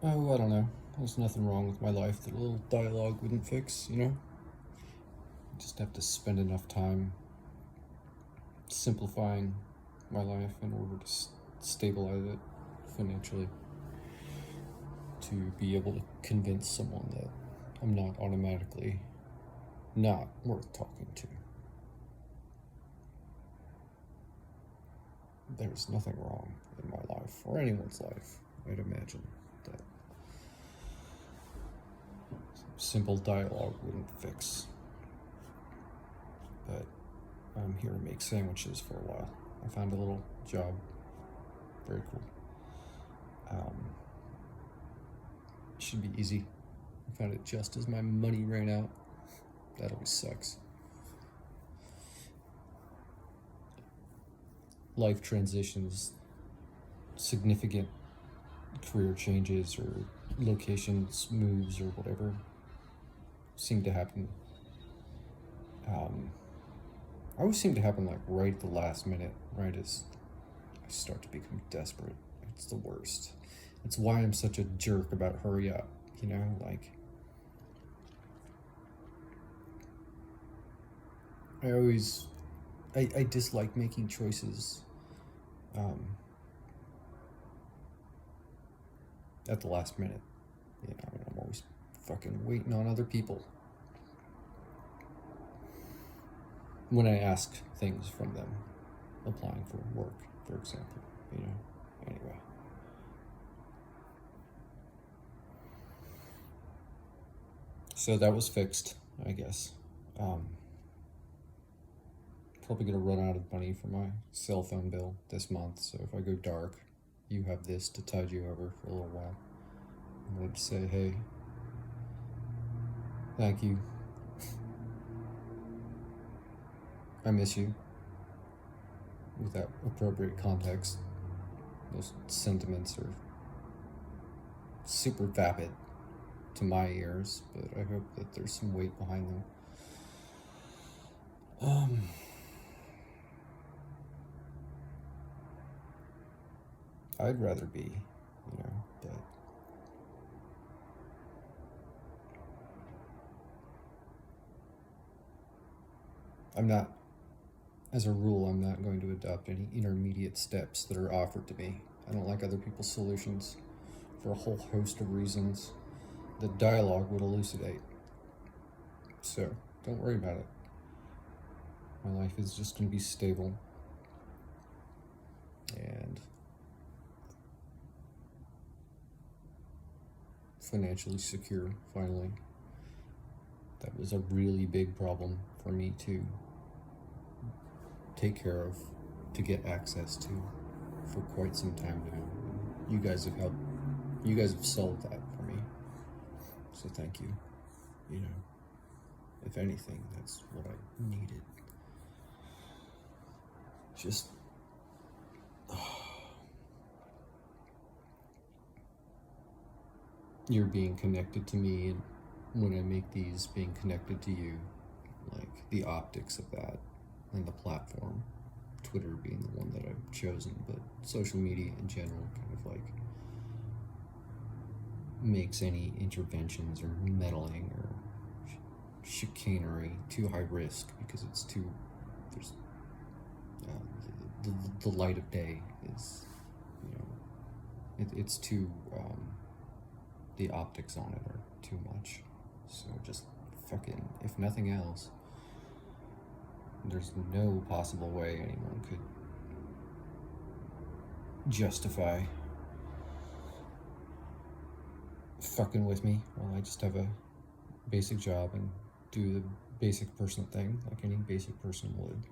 Oh, I don't know. There's nothing wrong with my life that a little dialogue wouldn't fix, you know? Just have to spend enough time simplifying my life in order to stabilize it financially, to be able to convince someone that I'm not automatically not worth talking to. There's nothing wrong in my life, or anyone's life, I'd imagine, that simple dialogue wouldn't fix. But I'm here to make sandwiches for a while. I found a little job. Very cool. Um, should be easy. I found it just as my money ran out. That always sucks. Life transitions, significant career changes, or locations moves, or whatever seem to happen. I always seem to happen like right at the last minute, right as I start to become desperate. It's the worst. It's why I'm such a jerk about hurry up, you know? Like, I always, I dislike making choices um, at the last minute. You know, I'm always fucking waiting on other people when I ask things from them, applying for work, for example, you know? Anyway. So that was fixed, I guess. Um, Probably gonna run out of money for my cell phone bill this month, so if I go dark, you have this to tide you over for a little while. I wanted to say, hey, thank you. I miss you. Without appropriate context, those sentiments are super vapid to my ears, but I hope that there's some weight behind them. I'd rather be, you know, but I'm not, as a rule, I'm not going to adopt any intermediate steps that are offered to me. I don't like other people's solutions for a whole host of reasons that dialogue would elucidate. So, don't worry about it. My life is just going to be stable and financially secure, finally. That was a really big problem for me to take care of, to get access to for quite some time now. You guys have helped, you guys have solved that for me. So thank you. You know, if anything, that's what I needed. Just you're being connected to me, and when I make these, being connected to you, like the optics of that and the platform, Twitter being the one that I've chosen, but social media in general kind of like makes any interventions or meddling or chicanery too high risk, because it's too, there's the light of day is, you know, it's too the optics on it are too much. So just fucking, if nothing else, there's no possible way anyone could justify fucking with me while I just have a basic job and do the basic person thing like any basic person would.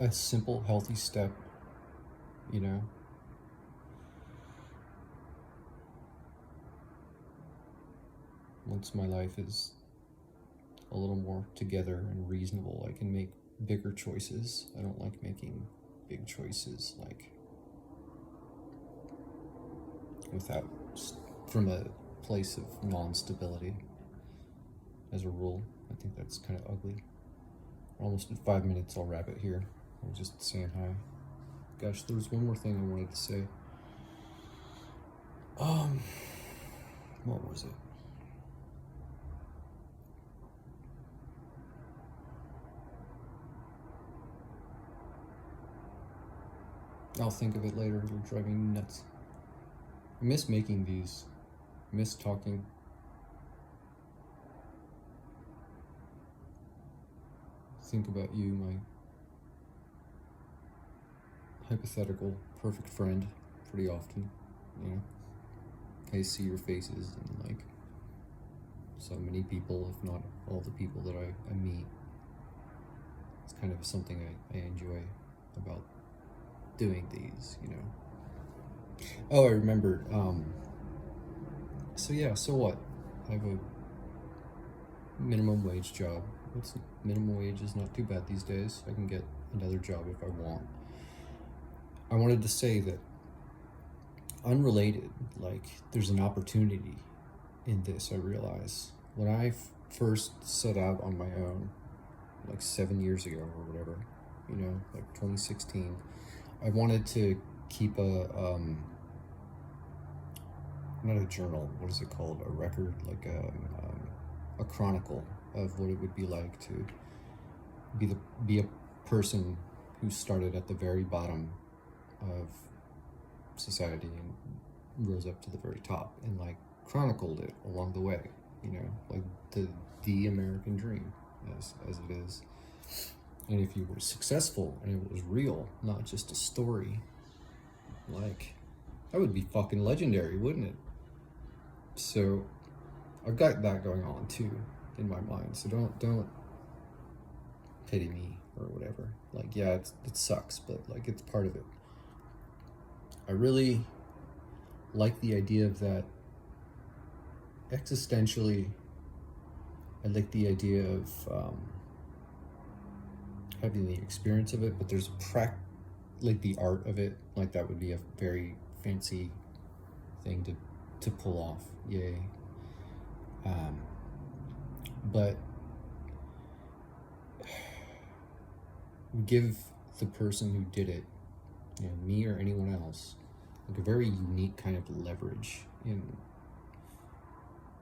A simple, healthy step, you know. Once my life is a little more together and reasonable, I can make bigger choices. I don't like making big choices, like without, from a place of non-stability. As a rule, I think that's kind of ugly. We're almost at 5 minutes. I'll wrap it here. I was just saying hi. Gosh, there was one more thing I wanted to say. What was it? I'll think of it later. It'll drive me nuts. I miss making these. I miss talking. Think about you, my hypothetical perfect friend, pretty often, you know. I see your faces and like so many people, if not all the people that I meet. It's kind of something I enjoy about doing these, you know. Oh, I remember, so what? I have a minimum wage job. Minimum wage is not too bad these days. I can get another job if I want. I wanted to say that, unrelated, like, there's an opportunity in this, I realize. When I first set out on my own, like 7 years ago or whatever, you know, like 2016, I wanted to keep not a journal, what is it called? A record, like a chronicle of what it would be like to be a person who started at the very bottom of society and rose up to the very top, and like chronicled it along the way, you know, like the American dream as it is. And if you were successful and it was real, not just a story, like, that would be fucking legendary, wouldn't it? So I've got that going on too in my mind. So don't pity me or whatever. Like, yeah, it sucks, but like, it's part of it. I really like the idea of that. Existentially, I like the idea of having the experience of it, but there's like the art of it. Like, that would be a very fancy thing to pull off. Yay. But give the person who did it, you know, me or anyone else, like a very unique kind of leverage in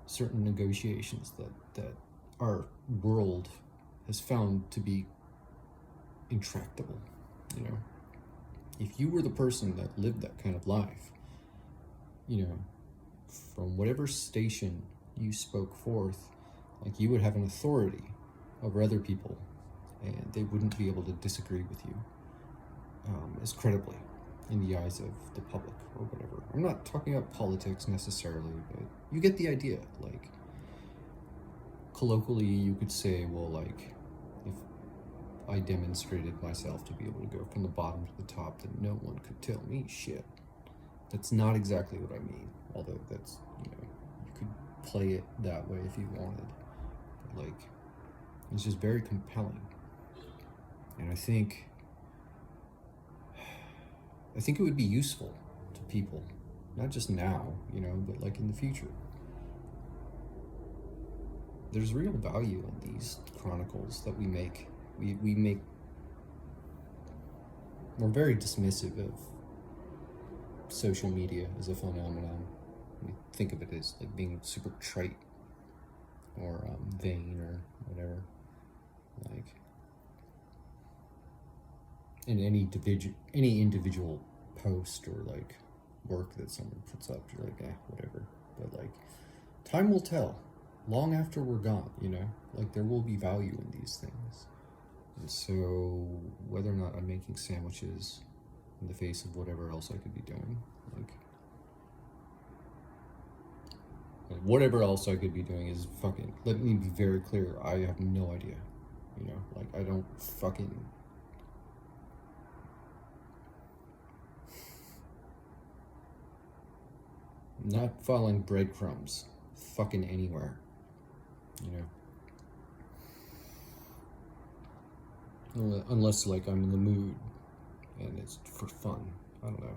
certain negotiations that our world has found to be intractable. You know, if you were the person that lived that kind of life, you know, from whatever station you spoke forth, like, you would have an authority over other people, and they wouldn't be able to disagree with you as credibly in the eyes of the public or whatever. I'm not talking about politics necessarily, but you get the idea. Like, colloquially, you could say, well, like, if I demonstrated myself to be able to go from the bottom to the top, then no one could tell me shit. That's not exactly what I mean, although that's, you know, you could play it that way if you wanted. But, like, it's just very compelling. And I think it would be useful to people, not just now, you know, but like in the future. There's real value in these chronicles that we make. We make, we're very dismissive of social media as a phenomenon. We think of it as like being super trite or vain or whatever. Like, in any individual post or like work that someone puts up, you're like, whatever. But like, time will tell. Long after we're gone, you know, like, there will be value in these things. And so whether or not I'm making sandwiches in the face of whatever else I could be doing, like whatever else I could be doing is fucking, let me be very clear, I have no idea, you know, like, I don't fucking, not following breadcrumbs fucking anywhere, you know. Unless, like, I'm in the mood and it's for fun. I don't know.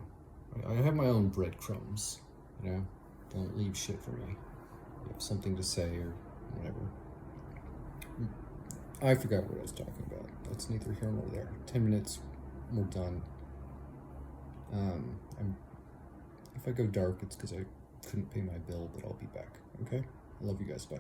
I have my own breadcrumbs, you know. Don't leave shit for me. You have something to say or whatever. I forgot what I was talking about. That's neither here nor there. 10 minutes, we're done. If I go dark, it's because I couldn't pay my bill, but I'll be back. Okay? I love you guys. Bye.